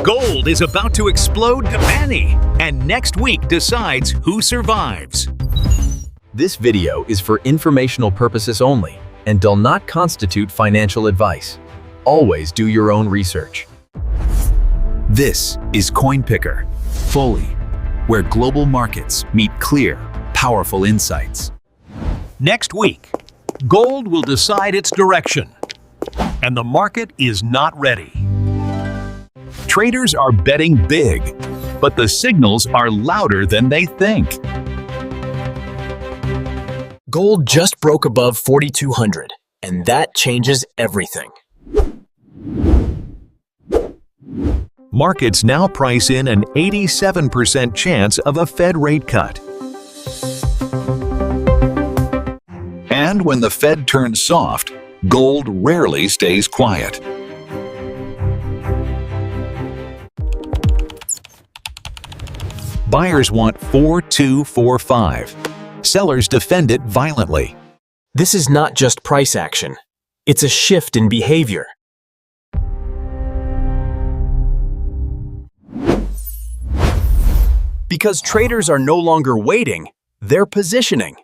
Gold is about to explode to Manny, and next week decides who survives. This video is for informational purposes only and does not constitute financial advice. Always do your own research. This is CoinPicker, fully, where global markets meet clear, powerful insights. Next week, gold will decide its direction, and the market is not ready. Traders are betting big, but the signals are louder than they think. Gold just broke above 4,200, and that changes everything. Markets now price in an 87% chance of a Fed rate cut. And when the Fed turns soft, gold rarely stays quiet. Buyers want 4245. Sellers defend it violently. This is not just price action. It's a shift in behavior. Because traders are no longer waiting, they're positioning.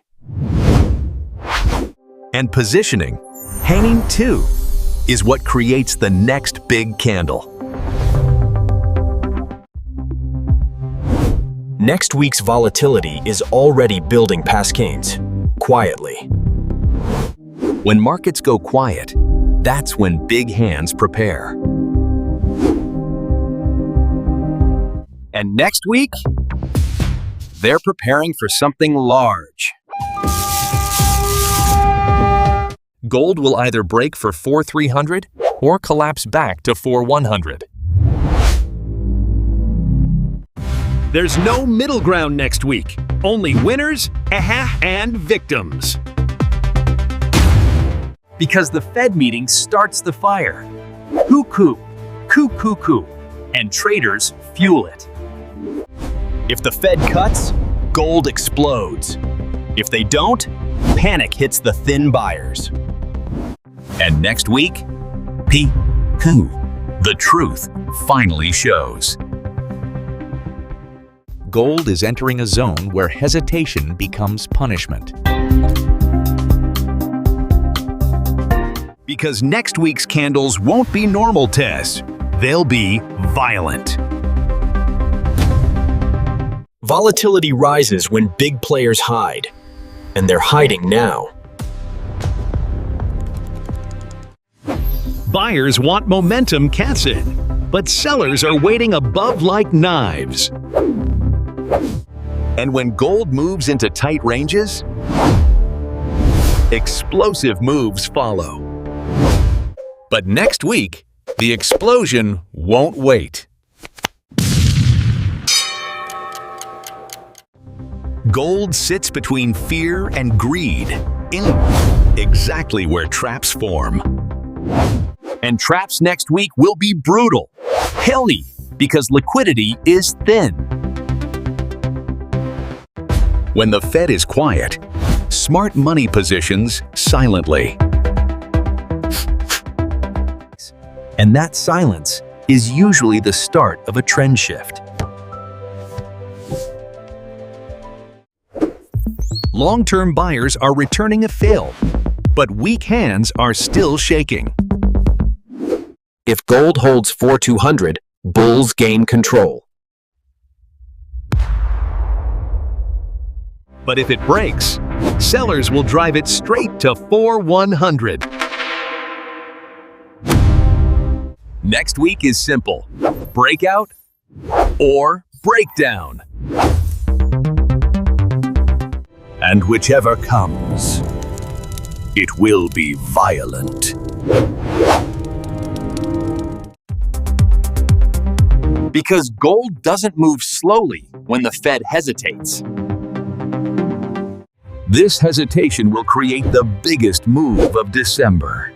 And positioning, hanging too, is what creates the next big candle. Next week's volatility is already building past gains, quietly. When markets go quiet, that's when big hands prepare. And next week, they're preparing for something large. Gold will either break for 4,300 or collapse back to 4,100. There's no middle ground next week. Only winners and victims. Because the Fed meeting starts the fire. Hoo-coo, coo-coo-coo, and traders fuel it. If the Fed cuts, gold explodes. If they don't, panic hits the thin buyers. And next week, the truth finally shows. Gold is entering a zone where hesitation becomes punishment. Because next week's candles won't be normal tests. They'll be violent. Volatility rises when big players hide, and they're hiding now. Buyers want momentum cats in, but sellers are waiting above like knives. And when gold moves into tight ranges, explosive moves follow. But next week, the explosion won't wait. Gold sits between fear and greed, exactly where traps form. And traps next week will be brutal, helly, because liquidity is thin. When the Fed is quiet, smart money positions silently. And that silence is usually the start of a trend shift. Long-term buyers are returning a fill, but weak hands are still shaking. If gold holds 4,200, bulls gain control. But if it breaks, sellers will drive it straight to 4,100. Next week is simple: breakout or breakdown. And whichever comes, it will be violent. Because gold doesn't move slowly when the Fed hesitates. This hesitation will create the biggest move of December.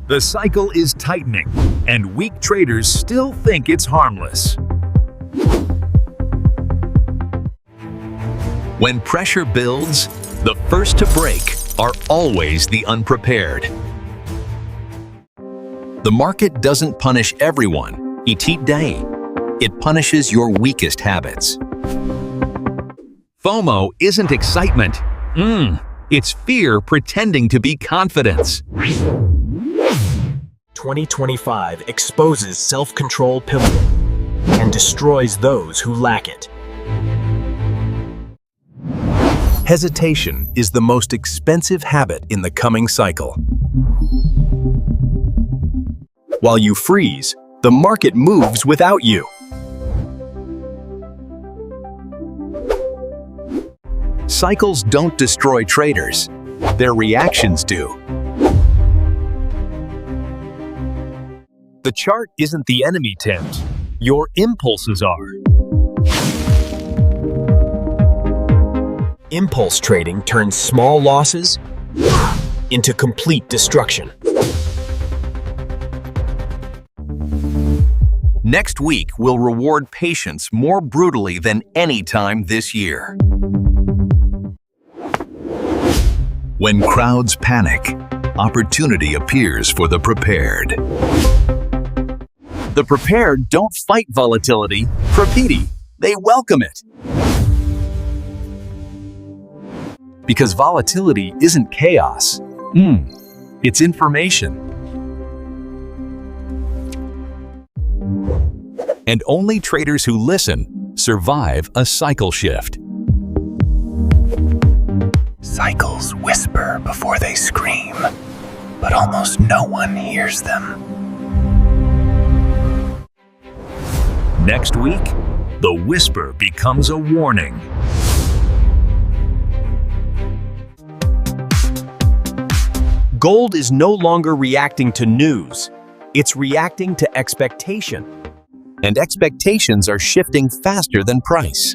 The cycle is tightening, and weak traders still think it's harmless. When pressure builds, the first to break are always the unprepared. The market doesn't punish everyone, each day. It punishes your weakest habits. FOMO isn't excitement. It's fear pretending to be confidence. 2025 exposes self-control pivotal and destroys those who lack it. Hesitation is the most expensive habit in the coming cycle. While you freeze, the market moves without you. Cycles don't destroy traders. Their reactions do. The chart isn't the enemy, Tim. Your impulses are. Impulse trading turns small losses into complete destruction. Next week will reward patience more brutally than any time this year. When crowds panic, opportunity appears for the prepared. The prepared don't fight volatility, propiti, they welcome it. Because volatility isn't chaos. It's information. And only traders who listen survive a cycle shift. Cycles whisper before they scream, but almost no one hears them. Next week, the whisper becomes a warning. Gold is no longer reacting to news. It's reacting to expectation. And expectations are shifting faster than price.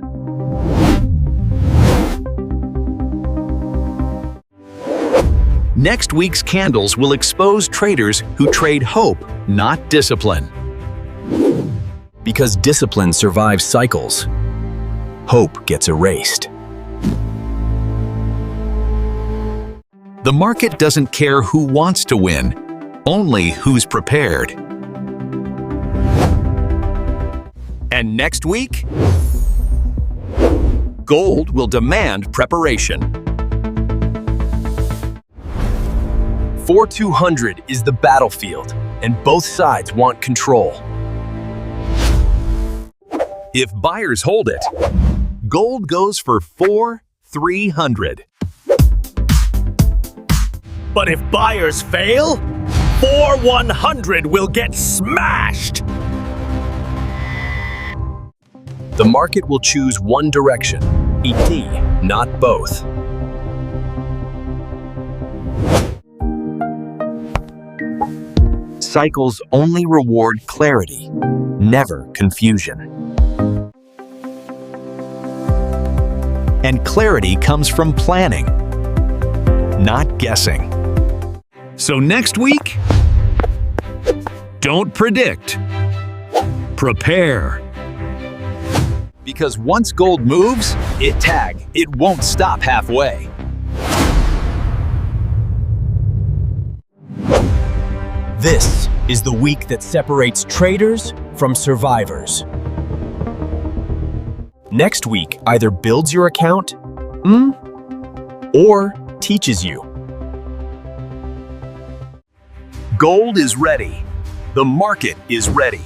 Next week's candles will expose traders who trade hope, not discipline. Because discipline survives cycles, hope gets erased. The market doesn't care who wants to win, only who's prepared. And next week, gold will demand preparation. 4200 is the battlefield, and both sides want control. If buyers hold it, gold goes for 4,300. But if buyers fail, 4,100 will get smashed. The market will choose one direction, ET, not both. Cycles only reward clarity, never confusion. And clarity comes from planning, not guessing. So next week, don't predict, prepare. Because once gold moves, it won't stop halfway. This is the week that separates traders from survivors. Next week either builds your account, or teaches you. Gold is ready. The market is ready.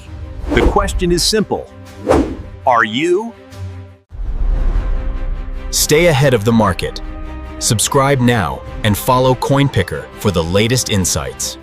The question is simple. Are you? Stay ahead of the market. Subscribe now and follow CoinPicker for the latest insights.